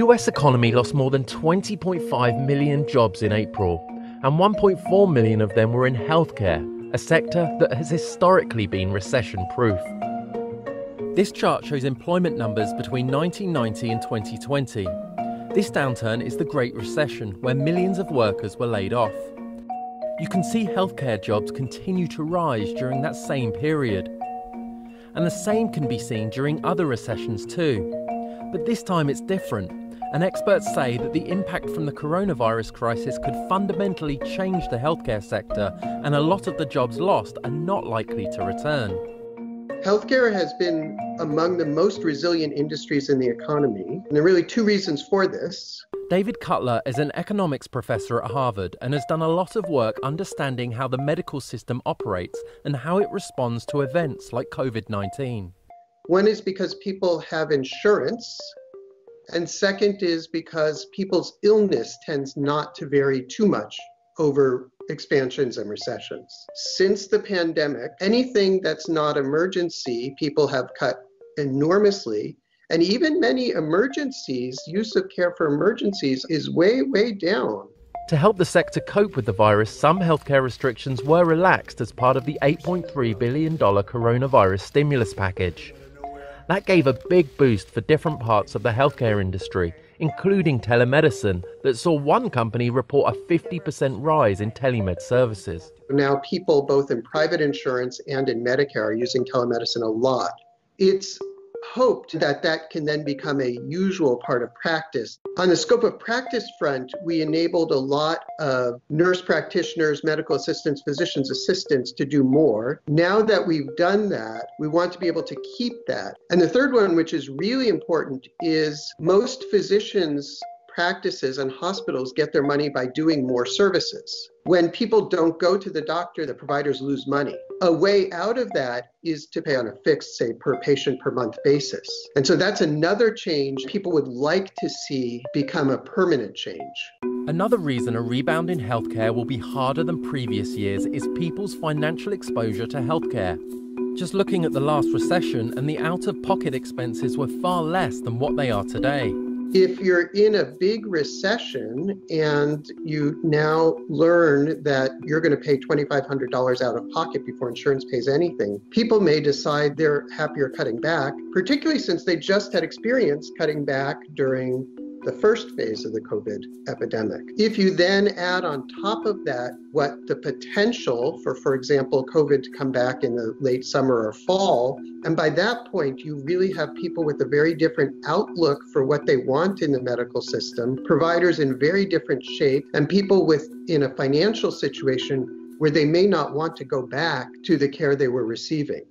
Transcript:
US economy lost more than 20.5 million jobs in April, and 1.4 million of them were in healthcare, a sector that has historically been recession-proof. This chart shows employment numbers between 1990 and 2020. This downturn is the Great Recession, where millions of workers were laid off. You can see healthcare jobs continue to rise during that same period. And the same can be seen during other recessions too. But this time it's different, and experts say that the impact from the coronavirus crisis could fundamentally change the healthcare sector, and a lot of the jobs lost are not likely to return. Healthcare has been among the most resilient industries in the economy, and there are really two reasons for this. David Cutler is an economics professor at Harvard and has done a lot of work understanding how the medical system operates and how it responds to events like COVID-19. One is because people have insurance, and second is because people's illness tends not to vary too much over expansions and recessions. Since the pandemic, anything that's not emergency, people have cut enormously. And even many emergencies, use of care for emergencies is way, way down. To help the sector cope with the virus, some healthcare restrictions were relaxed as part of the $8.3 billion coronavirus stimulus package. That gave a big boost for different parts of the healthcare industry, including telemedicine, that saw one company report a 50% rise in telemed services. Now people both in private insurance and in Medicare are using telemedicine a lot. It's hoped that that can then become a usual part of practice. On the scope of practice front, we enabled a lot of nurse practitioners, medical assistants, physicians assistants to do more. Now that we've done that, we want to be able to keep that. And the third one, which is really important, is most physicians' practices and hospitals get their money by doing more services. When people don't go to the doctor, the providers lose money. A way out of that is to pay on a fixed, say, per patient per month basis. And so that's another change people would like to see become a permanent change. Another reason a rebound in healthcare will be harder than previous years is people's financial exposure to healthcare. Just looking at the last recession, and the out-of-pocket expenses were far less than what they are today. If you're in a big recession and you now learn that you're going to pay $2,500 out of pocket before insurance pays anything, people may decide they're happier cutting back, particularly since they just had experience cutting back during the first phase of the COVID epidemic. If you then add on top of that what the potential for example, COVID to come back in the late summer or fall, and by that point, you really have people with a very different outlook for what they want in the medical system, providers in very different shape, and people in a financial situation where they may not want to go back to the care they were receiving.